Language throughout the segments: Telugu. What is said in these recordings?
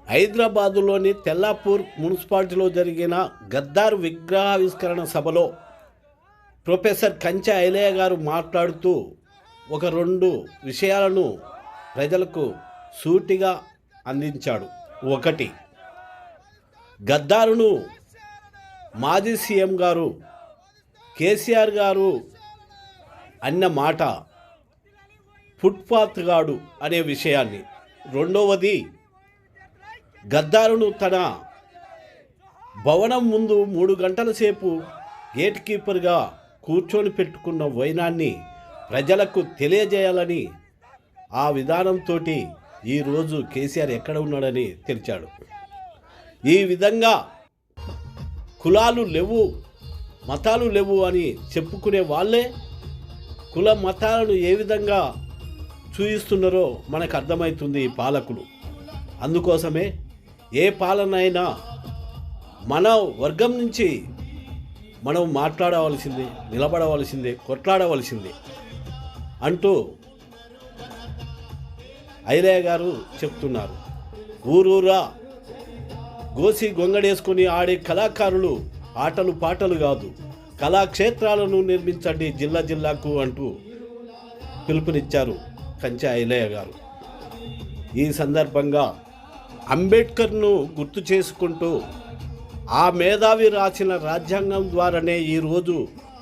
హైదరాబాదులోని తెల్లాపూర్ మున్సిపాలిటీలో జరిగిన గద్దార్ విగ్రహావిష్కరణ సభలో ప్రొఫెసర్ కంచె ఐలయ్య గారు మాట్లాడుతూ ఒక 2 విషయాలను ప్రజలకు సూటిగా అందించాడు. 1, గద్దారును మాజీ సీఎం గారు కేసీఆర్ గారు అన్న మాట ఫుట్పాత్ గాడు అనే విషయాన్ని. 2వది, గద్దారును తన భవనం ముందు 3 గంటల సేపు గేట్ కీపర్గా కూర్చొని పెట్టుకున్న వైనాన్ని ప్రజలకు తెలియజేయాలని ఆ విధానంతో ఈరోజు కేసీఆర్ ఎక్కడ ఉన్నాడని తెలిచాడు. ఈ విధంగా కులాలు లేవు, మతాలు లేవు అని చెప్పుకునే వాళ్ళే కుల మతాలను ఏ విధంగా చూయిస్తున్నారో మనకు అర్థమవుతుంది ఈ పాలకులు. అందుకోసమే ఏ పాలన అయినా మన వర్గం నుంచి మనం మాట్లాడవలసిందే, నిలబడవలసిందే, కొట్లాడవలసిందే అంటూ ఐలయ్య గారు చెప్తున్నారు. ఊరూరా గోసి గొంగడేసుకొని ఆడే కళాకారులు ఆటలు పాటలు కాదు, కళాక్షేత్రాలను నిర్మించండి జిల్లా జిల్లాకు అంటూ పిలుపునిచ్చారు కంచె ఐలయ్య గారు. ఈ సందర్భంగా అంబేద్కర్ను గుర్తు చేసుకుంటూ ఆ మేధావి రాసిన రాజ్యాంగం ద్వారానే ఈరోజు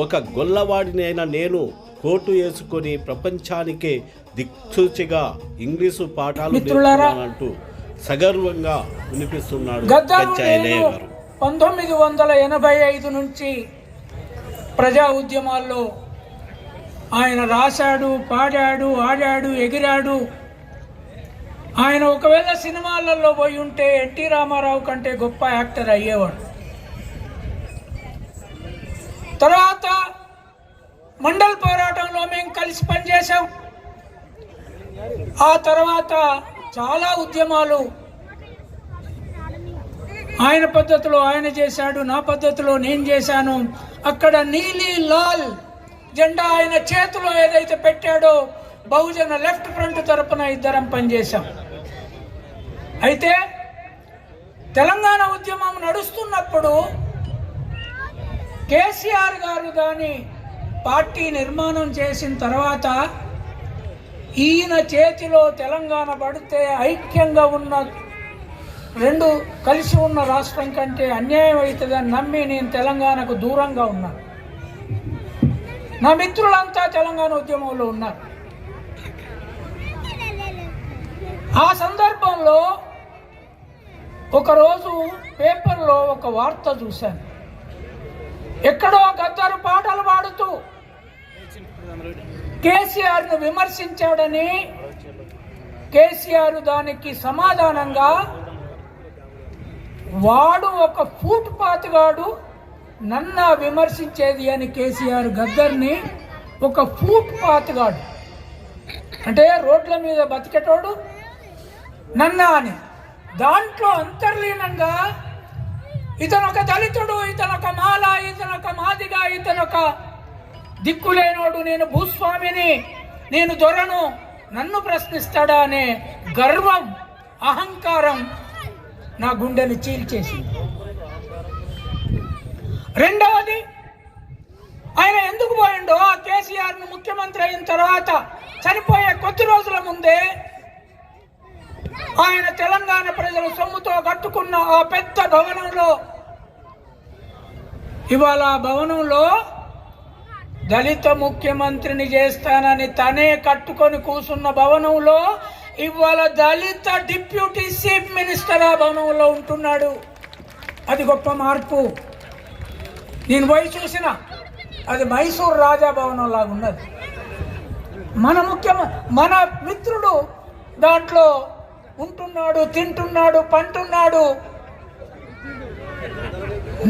ఒక గొల్లవాడినైనా నేను కోటు వేసుకొని ప్రపంచానికే దిక్సూచిగా ఇంగ్లీషు పాఠాలు అంటూ సగర్వంగా వినిపిస్తున్నాడు కంచె ఐలయ్య గారు. 1985 నుంచి ప్రజా ఉద్యమాల్లో ఆయన రాశాడు, పాడాడు, ఆడాడు, ఎగిరాడు. ఆయన ఒకవేళ సినిమాలలో పోయి ఉంటే ఎన్టీ రామారావు కంటే గొప్ప యాక్టర్ అయ్యేవాడు. తర్వాత మండల్ పోరాటంలో మేము కలిసి పనిచేసాం. ఆ తర్వాత చాలా ఉద్యమాలు ఆయన పద్ధతిలో ఆయన చేశాడు, నా పద్ధతిలో నేను చేశాను. అక్కడ నీలి లాల్ జెండా ఆయన చేతిలో ఏదైతే పెట్టాడో బహుజన లెఫ్ట్ ఫ్రంట్ తరపున ఇద్దరం పనిచేశాం. అయితే తెలంగాణ ఉద్యమం నడుస్తున్నప్పుడు కేసీఆర్ గారు దాని పార్టీ నిర్మాణం చేసిన తర్వాత ఈయన చేతిలో తెలంగాణ పడితే ఐక్యంగా ఉన్న 2 కలిసి ఉన్న రాష్ట్రం కంటే అన్యాయం అవుతుందని నమ్మి నేను తెలంగాణకు దూరంగా ఉన్నాను. నా మిత్రులంతా తెలంగాణ ఉద్యమంలో ఉన్నారు. ఆ సందర్భంలో ఒకరోజు పేపర్లో ఒక వార్త చూశాను. ఎక్కడో గద్దరు పాటలు పాడుతూ కేసీఆర్ను విమర్శించాడని, కేసీఆర్ దానికి సమాధానంగా వాడు ఒక ఫుట్పాత్ గాడు నన్ను విమర్శించేది అని కేసీఆర్ గద్దర్ని ఒక ఫుట్పాత్ గాడు అంటే రోడ్ల మీద బతికేటోడు నన్నా అని. దాంట్లో అంతర్లీనంగా ఇతనొక దళితుడు, ఇతనొక మాల, ఇతనొక మాదిగా, ఇతనొక దిక్కులేనోడు, నేను భూస్వామిని, నేను దొరను, నన్ను ప్రశ్నిస్తాడా అనే గర్వం, అహంకారం నా గుండెను చీల్చేసింది. రెండవది, ఆయన ఎందుకు పోయిండో ఆ కేసీఆర్ను ముఖ్యమంత్రి అయిన తర్వాత చనిపోయే కొద్ది రోజుల ముందే ఆయన తెలంగాణ ప్రజల సొమ్ముతో కట్టుకున్న ఆ పెద్ద భవనంలో, ఇవాళ ఆ భవనంలో దళిత ముఖ్యమంత్రిని చేస్తానని తనే కట్టుకొని కూసున్న భవనంలో ఇవాళ దళిత డిప్యూటీ చీఫ్ మినిస్టర్ ఆ భవనంలో ఉంటున్నాడు. అది గొప్ప మార్పు. నేను పోయి చూసిన, అది మైసూర్ రాజా భవనం లాగా ఉన్నది. మన మిత్రుడు దాంట్లో ఉంటున్నాడు, తింటున్నాడు, పంటున్నాడు.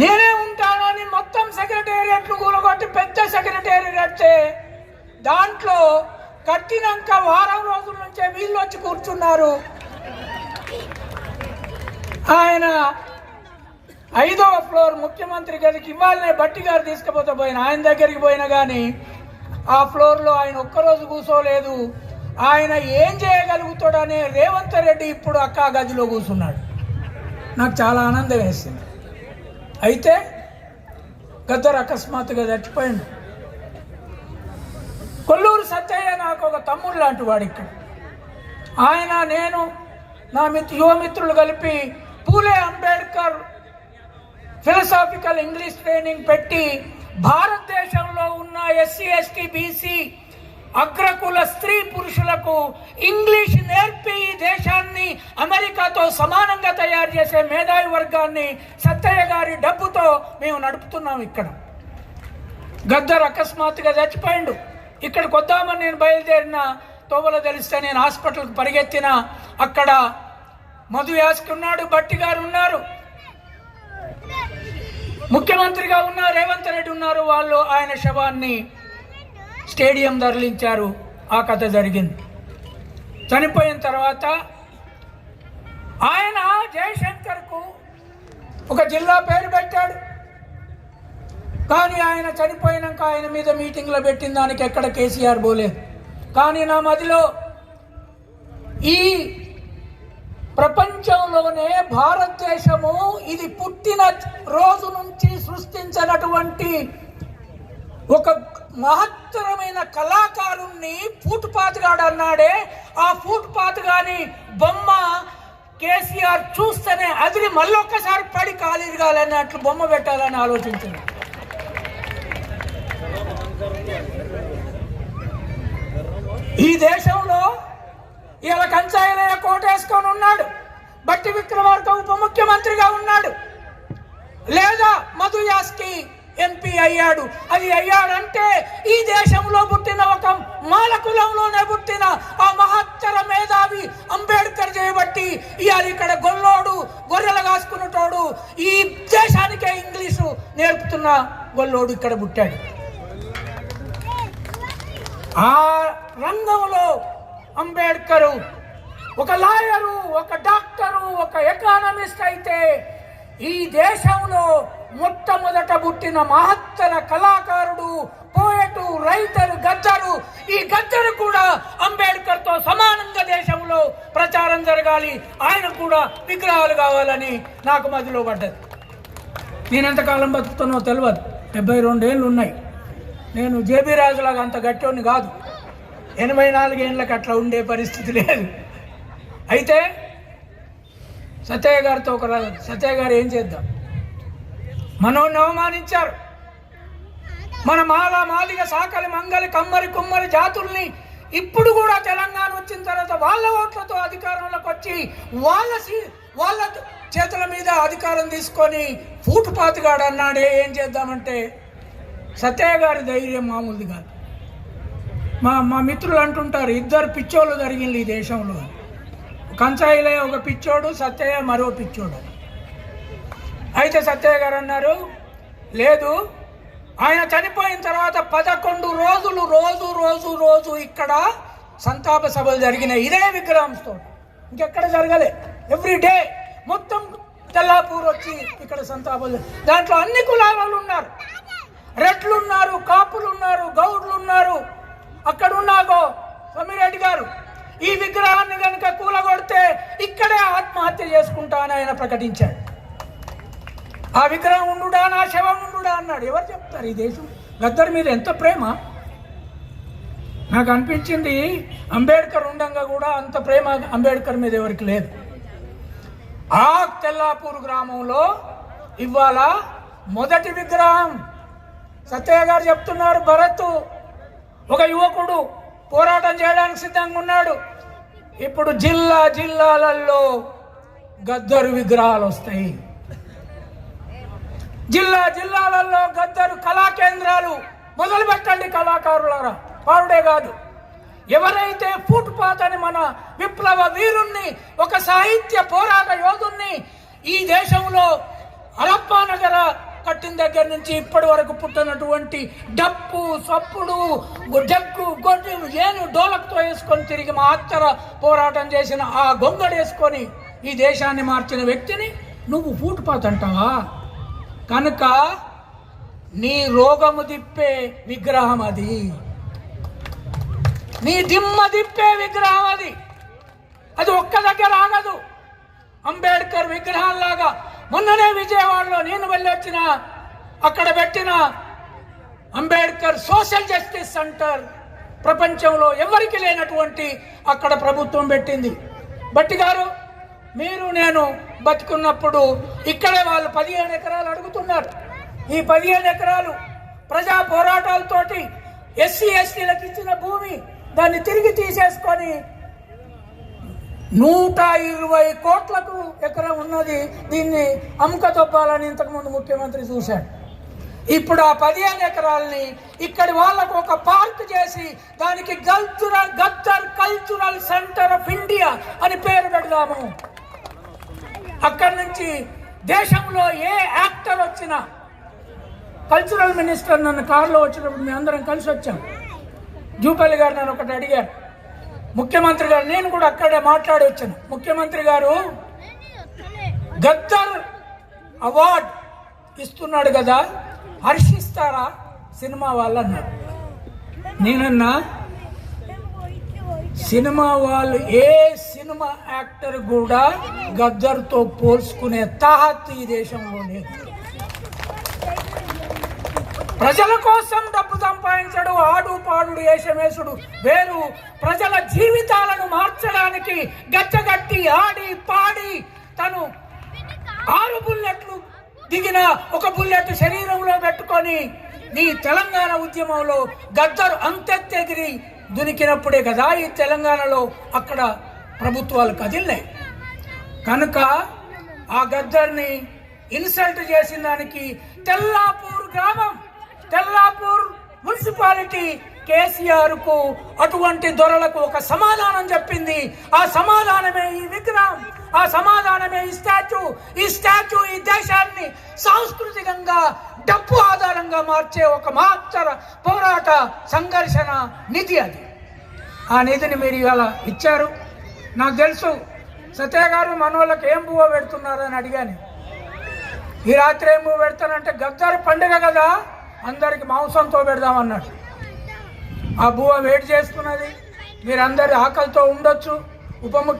నేనే ఉంటానని మొత్తం సెక్రటేరియట్లు కూలగొట్టి పెద్ద సెక్రటేరియట్ దాంట్లో కట్టినాక వారం రోజుల నుంచే వీళ్ళు వచ్చి కూర్చున్నారు. ఆయన 5వ ఫ్లోర్ ముఖ్యమంత్రి గదికి ఇవ్వాలనే బట్టి గారు తీసుకుపోతే పోయిన ఆయన దగ్గరికి పోయినా కానీ ఆ ఫ్లోర్లో ఆయన ఒక్కరోజు కూర్చోలేదు. ఆయన ఏం చేయగలుగుతాడనే రేవంత్ రెడ్డి ఇప్పుడు అక్క గదిలో కూర్చున్నాడు. నాకు చాలా ఆనందం వేసింది. అయితే గద్దర్ అకస్మాత్తుగా చచ్చిపోయింది. కొల్లూరు సత్తయ్య నాకు ఒక తమ్ముడు లాంటి వాడు. ఇక్కడ ఆయన నేను నా యువమిత్రులు కలిపి పూలే అంబేద్కర్ ఫిలసాఫికల్ ఇంగ్లీష్ ట్రైనింగ్ పెట్టి భారతదేశంలో ఉన్న ఎస్సీ ఎస్టీ బీసీ అగ్రకుల స్త్రీ పురుషులకు ఇంగ్లీష్ నేర్పి దేశాన్ని అమెరికాతో సమానంగా తయారు చేసే మేధావి వర్గాన్ని సత్తయ్య గారి డబ్బుతో మేము నడుపుతున్నాం. ఇక్కడ గద్దర్ అకస్మాత్తుగా చచ్చిపోయిండు. ఇక్కడికి వద్దామని నేను బయలుదేరిన తోవలో తెలిస్తే నేను హాస్పిటల్కి పరిగెత్తిన. అక్కడ మధు యాస్కి ఉన్నాడు, భట్టి గారు ఉన్నారు, ముఖ్యమంత్రిగా ఉన్న రేవంత్ రెడ్డి ఉన్నారు. వాళ్ళు ఆయన శవాన్ని స్టేడియం తరలించారు. ఆ కథ జరిగింది. చనిపోయిన తర్వాత ఆయన జయశంకర్కు ఒక జిల్లా పేరు పెట్టాడు. కానీ ఆయన చనిపోయినాక ఆయన మీద మీటింగ్లో పెట్టిన దానికి ఎక్కడ కేసీఆర్ పోలేదు. కానీ నా మదిలో ఈ ప్రపంచంలోనే భారతదేశము ఇది పుట్టిన రోజు నుంచి సృష్టించినటువంటి ఒక మహత్తరమైన కళాకారుణ్ణి ఫూట్పాత్గాడు అన్నాడే. ఆ ఫూట్పాత్గాని బొమ్మ కేసీఆర్ చూస్తేనే అదిరి మళ్ళొక్కసారి పడి కాలిరగాలన్నట్లు బొమ్మ పెట్టాలని ఆలోచించింది. ఈ దేశంలో ఇలా కంచాయిలయ్య కోట వేసుకొని ఉన్నాడు, బట్టి విక్రమార్క ఉప ముఖ్యమంత్రిగా ఉన్నాడు, లేదా మధు యాస్కి ఎంపీ అయ్యాడు. అది అయ్యాడంటే ఈ దేశంలో పుట్టిన ఒక మాల కులంలోనే పుట్టిన ఆ మహత్తర మేధావి అంబేద్కర్ చేయబట్టి ఇవాళ ఇక్కడ గొల్లోడు గొర్రెలు కాసుకున్నటోడు ఈ దేశానికే ఇంగ్లీషు నేర్పుతున్న గొల్లోడు ఇక్కడ పుట్టాడు. ఆ రంగంలో అంబేద్కరు ఒక లాయరు, ఒక డాక్టరు, ఒక ఎకానమిస్ట్ అయితే ఈ దేశంలో మొట్టమొదట పుట్టిన మహత్తర కళాకారుడు, పోయటు, రైటరు, గద్దరు. ఈ గద్దరు కూడా అంబేద్కర్తో సమానంగా దేశంలో ప్రచారం జరగాలి, ఆయన కూడా విగ్రహాలు కావాలని నాకు మదిలో పడ్డది. నేను ఎంతకాలం బతుకుతానో తెలియదు. 72 ఏళ్ళు ఉన్నాయి. నేను జేబీ రాజులాగా అంత గట్టోని కాదు. 84 ఏళ్ళకి అట్లా ఉండే పరిస్థితి లేదు. అయితే సత్యయ్య గారితో సత్యయ్య గారు ఏం చేద్దాం, మనోని అవమానించారు. మన మాదిగ సాకలి మంగలి కమ్మరి కుమ్మరి జాతుల్ని ఇప్పుడు కూడా తెలంగాణ వచ్చిన తర్వాత వాళ్ళ ఓట్లతో అధికారంలోకి వచ్చి వాళ్ళ చేతుల మీద అధికారం తీసుకొని ఫూట్పాత్గాడు అన్నాడే. ఏం చేద్దామంటే సత్యయ్య గారి ధైర్యం మామూలుది కాదు. మా మిత్రులు అంటుంటారు, 2 పిచ్చోళ్ళు జరిగింది ఈ దేశంలో. కంచాయిలే ఒక పిచ్చోడు, సత్యయ్య మరో పిచ్చోడు. అయితే సత్యయ్య గారు అన్నారు, లేదు, ఆయన చనిపోయిన తర్వాత 11 రోజులు రోజు ఇక్కడ సంతాప సభలు జరిగినాయి ఇదే విగ్రహంతో. ఇంకెక్కడ జరగలే. ఎవ్రీ డే మొత్తం తెల్లాపూర్ వచ్చి ఇక్కడ సంతాపాలు. దాంట్లో అన్ని కులాల వాళ్ళు ఉన్నారు. రెడ్లు ఉన్నారు, కాపులు ఉన్నారు, గౌడ్లు ఉన్నారు. అక్కడ ఉన్నాగో సోమిరెడ్డి గారు ఈ విగ్రహాన్ని కనుక కూలగొడితే ఇక్కడే ఆత్మహత్య చేసుకుంటా అని ఆయన ప్రకటించాడు. ఆ విగ్రహం ఉండుడా, నా శవం ఉండుడా అన్నాడు. ఎవరు చెప్తారు ఈ దేశం? గద్దర్ మీద ఎంత ప్రేమ. నాకు అనిపించింది అంబేద్కర్ ఉండంగా కూడా అంత ప్రేమ అంబేద్కర్ మీద ఎవరికి లేదు. ఆ తెల్లాపూర్ గ్రామంలో ఇవాళ మొదటి విగ్రహం సత్యయ్య గారు చెప్తున్నారు, భరత్ ఒక యువకుడు పోరాటం చేయడానికి సిద్ధంగా ఉన్నాడు. ఇప్పుడు జిల్లాలలో గద్దరు విగ్రహాలు వస్తాయి. జిల్లాలలో గద్దరు కళా కేంద్రాలు మొదలు పెట్టండి. కళాకారులారా, పాడుడే కాదు, ఎవరైతే ఫుట్పాత్ అని మన విప్లవ వీరుణ్ణి, ఒక సాహిత్య పోరాట యోధుణ్ణి ఈ దేశంలో హరప్పా నగర కట్టిన దగ్గర నుంచి ఇప్పటి వరకు పుట్టినటువంటి డప్పు, సప్పుడు, జగ్గు, గొడ్డు, ఏను, డోలక్తో వేసుకొని తిరిగి మహత్తర పోరాటం చేసిన ఆ గొంగడు వేసుకొని ఈ దేశాన్ని మార్చిన వ్యక్తిని నువ్వు ఫుట్పాత్ అంటావా? కనుక నీ రోగము దిప్పే విగ్రహం అది, నీ దిమ్మ దిప్పే విగ్రహం అది. అది ఒక్క దగ్గర ఆగదు. అంబేద్కర్ విగ్రహంలాగా మొన్ననే విజయవాడలో నేను వెళ్ళొచ్చిన అక్కడ పెట్టిన అంబేద్కర్ సోషల్ జస్టిస్ సెంటర్ ప్రపంచంలో ఎవరికి లేనటువంటి అక్కడ ప్రభుత్వం పెట్టింది. బట్టి గారు, మీరు నేను బతుకున్నప్పుడు ఇక్కడే వాళ్ళు 15 ఎకరాలు అడుగుతున్నారు. ఈ 15 ఎకరాలు ప్రజా పోరాటాలతోటి ఎస్సీ ఎస్టీలకు ఇచ్చిన భూమి దాన్ని తిరిగి తీసేసుకొని 120 కోట్లకు ఎకరం ఉన్నది. దీన్ని అమ్ముకతొప్పాలని ఇంతకుముందు ముఖ్యమంత్రి చూశాడు. ఇప్పుడు ఆ 15 ఎకరాలని ఇక్కడి వాళ్ళకు ఒక పార్క్ చేసి దానికి Gaddar cultural centre of India అని పేరు పెడదాము. అక్కడి నుంచి దేశంలో ఏ యాక్టర్ వచ్చినా, కల్చరల్ మినిస్టర్ నన్ను కారులో వచ్చినప్పుడు మేము అందరం కలిసి వచ్చాం. జూపల్లి గారు నన్ను ఒకటి అడిగారు, ముఖ్యమంత్రి గారు, నేను కూడా అక్కడే మాట్లాడి వచ్చాను. ముఖ్యమంత్రి గారు గద్దర్ అవార్డ్ ఇస్తున్నాడు కదా, హర్షిస్తారా సినిమా వాళ్ళు అన్నారు. నేనన్నా, సినిమా వాళ్ళు ఏ సినిమా యాక్టర్ కూడా గద్దర్తో పోల్చుకునే తాహత్ ఈ దేశంలో లేదు. ప్రజల కోసం డబ్బు సంపాదించడు, ఆడు పాడు వేషమేసుడు వేరు. ప్రజల జీవితాలను మార్చడానికి గచ్చగట్టి ఆడి పాడి తను 6 బుల్లెట్లు దిగిన ఒక బుల్లెట్ శరీరంలో పెట్టుకొని నీ తెలంగాణ ఉద్యమంలో గద్దరు అంతెత్తెగిరి దునికినప్పుడే కదా ఈ తెలంగాణలో అక్కడ ప్రభుత్వాలు కదిలినాయి. కనుక ఆ గద్దర్ని ఇన్సల్ట్ చేసిన దానికి తెల్లాపూర్ గ్రామం, తెల్లాపూర్ మున్సిపాలిటీ కేసీఆర్ కు అటువంటి దొరలకు ఒక సమాధానం చెప్పింది. ఆ సమాధానమే ఈ విగ్రహం, ఆ సమాధానమే ఈ స్టాచ్యూ ఈ దేశాన్ని సాంస్కృతికంగా డబ్బు ఆధారంగా మార్చే ఒక మహత్తర పోరాట సంఘర్షణ నిధి అది. ఆ నిధిని మీరు ఇవాళ ఇచ్చారు. నాకు తెలుసు సత్య గారు మన వాళ్ళకి ఏం పువ్వు పెడుతున్నారు అని అడిగాను. ఈ రాత్రి ఏం పువ్వు పెడతానంటే గద్దర్ పండుగ కదా, అందరికి మాంసంతో పెడదామన్నాడు. ఆ బువ్వ వేడి చేస్తున్నది, మీరందరి ఆకలితో ఉండొచ్చు.